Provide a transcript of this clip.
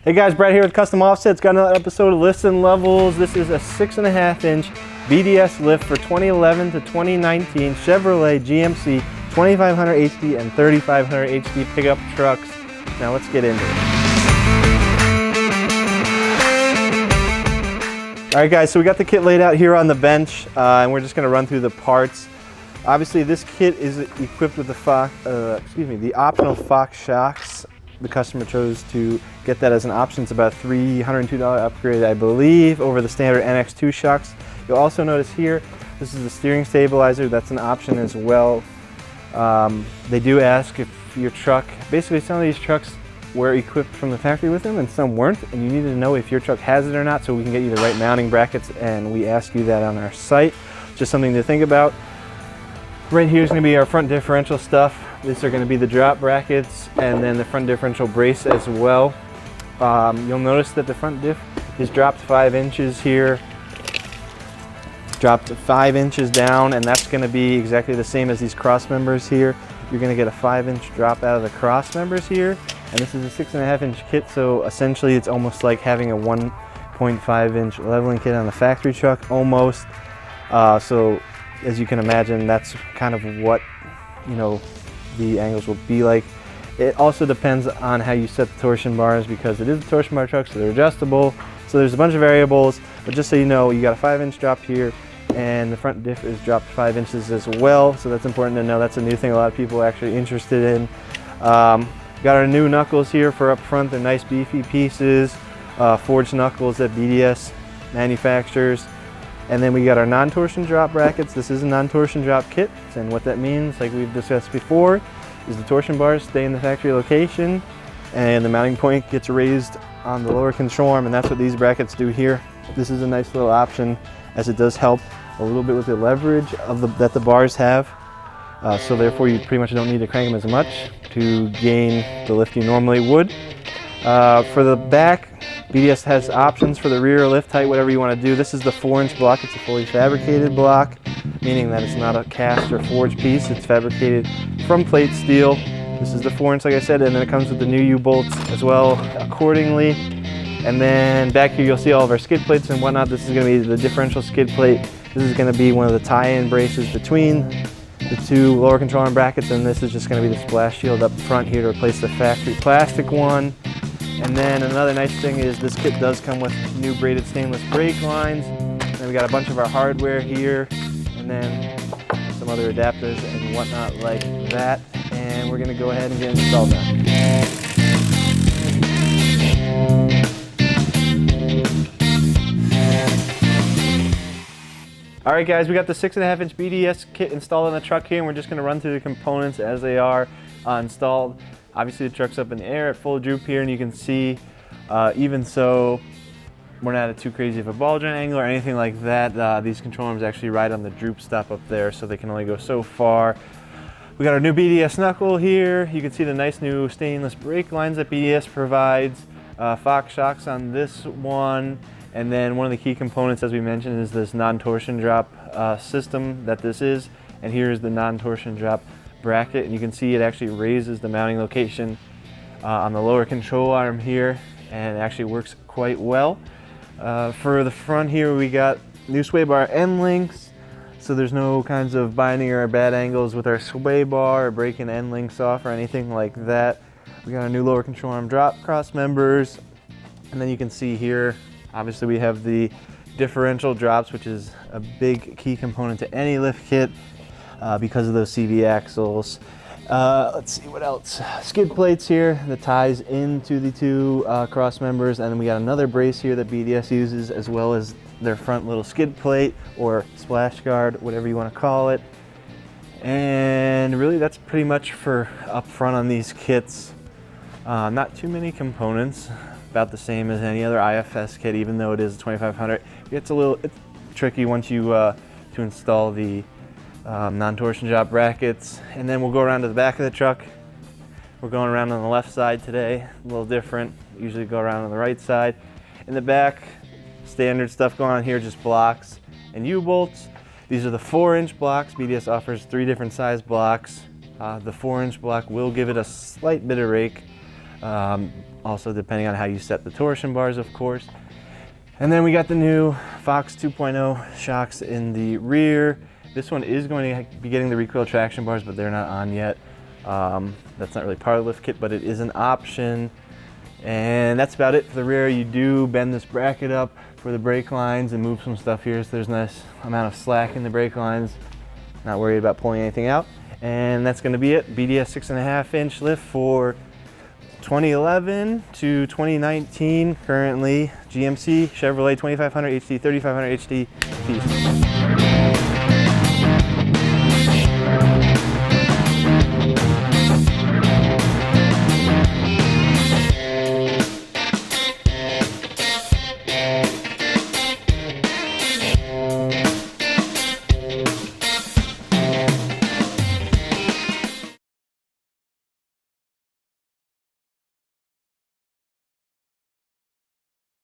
Hey guys, Brad here with Custom Offsets. Got another episode of Lifts and Levels. This is a 6.5 inch BDS lift for 2011 to 2019 Chevrolet GMC 2500 HD and 3500 HD pickup trucks. Now let's get into it. All right guys, so we got the kit laid out here on the bench and we're just gonna run through the parts. Obviously this kit is equipped with the optional Fox shocks. The customer chose to get that as an option. It's about a $302 upgrade, I believe, over the standard NX2 shocks. You'll also notice here, this is the steering stabilizer. That's an option as well. They do ask if your truck, basically some of these trucks were equipped from the factory with them and some weren't, and you need to know if your truck has it or not so we can get you the right mounting brackets, and we ask you that on our site. Just something to think about. Right here is going to be our front differential stuff. These are going to be the drop brackets and then the front differential brace as well. You'll notice that the front diff is dropped 5 inches here, dropped 5 inches down, and that's going to be exactly the same as these cross members here. You're going to get a 5-inch drop out of the cross members here, and this is a 6.5 inch kit, so essentially it's almost like having a 1.5 inch leveling kit on the factory truck, almost. So as you can imagine, that's kind of what, you know, the angles will be like. It also depends on how you set the torsion bars, because it is a torsion bar truck, so they're adjustable. So there's a bunch of variables, but just so you know, you got a 5-inch drop here, and the front diff is dropped 5 inches as well. So that's important to know. That's a new thing a lot of people are actually interested in. Got our new knuckles here for up front. They're nice beefy pieces, forged knuckles that BDS manufactures. And then we got our non-torsion drop brackets. This is a non-torsion drop kit, and what that means, like we've discussed before, is the torsion bars stay in the factory location and the mounting point gets raised on the lower control arm, and that's what these brackets do here. This is a nice little option, as it does help a little bit with the leverage that the bars have. So therefore you pretty much don't need to crank them as much to gain the lift you normally would. For the back, BDS has options for the rear, lift height, whatever you want to do. This is the 4-inch block. It's a fully fabricated block, meaning that it's not a cast or forged piece. It's fabricated from plate steel. This is the 4-inch, like I said, and then it comes with the new U-bolts as well accordingly. And then back here you'll see all of our skid plates and whatnot. This is going to be the differential skid plate. This is going to be one of the tie-in braces between the two lower control arm brackets, and this is just going to be the splash shield up front here to replace the factory plastic one. And then another nice thing is this kit does come with new braided stainless brake lines. And then we got a bunch of our hardware here, and then some other adapters and whatnot like that. And we're gonna go ahead and get it installed now. All right guys, we got the 6.5 inch BDS kit installed on the truck here, and we're just gonna run through the components as they are installed. Obviously the truck's up in the air at full droop here, and you can see, even so, we're not at too crazy of a ball joint angle or anything like that. These control arms actually ride on the droop stop up there, so they can only go so far. We got our new BDS knuckle here. You can see the nice new stainless brake lines that BDS provides. Fox shocks on this one. And then one of the key components, as we mentioned, is this non-torsion drop system that this is. And here's the non-torsion drop bracket, and you can see it actually raises the mounting location on the lower control arm here, and it actually works quite well. For the front here, we got new sway bar end links, so there's no kinds of binding or bad angles with our sway bar or breaking end links off or anything like that. We got our new lower control arm drop cross members, and then you can see here, obviously we have the differential drops, which is a big key component to any lift kit. Because of those CV axles. Let's see what else. Skid plates here that ties into the two cross members, and then we got another brace here that BDS uses, as well as their front little skid plate or splash guard, whatever you want to call it. And really that's pretty much for up front on these kits. Not too many components, about the same as any other IFS kit, even though it is a 2500. It's tricky once you to install the non-torsion drop brackets. And then we'll go around to the back of the truck. We're going around on the left side today, a little different. Usually go around on the right side. In the back, standard stuff going on here, just blocks and U-bolts. These are the 4-inch blocks. BDS offers 3 different size blocks. The 4-inch block will give it a slight bit of rake. also depending on how you set the torsion bars, of course. And then we got the new Fox 2.0 shocks in the rear. This one is going to be getting the recoil traction bars, but they're not on yet. That's not really part of the lift kit, but it is an option. And that's about it for the rear. You do bend this bracket up for the brake lines and move some stuff here, so there's a nice amount of slack in the brake lines. Not worried about pulling anything out. And that's going to be it. BDS 6.5-inch lift for 2011 to 2019. Currently GMC Chevrolet 2500 HD, 3500 HD. Peace.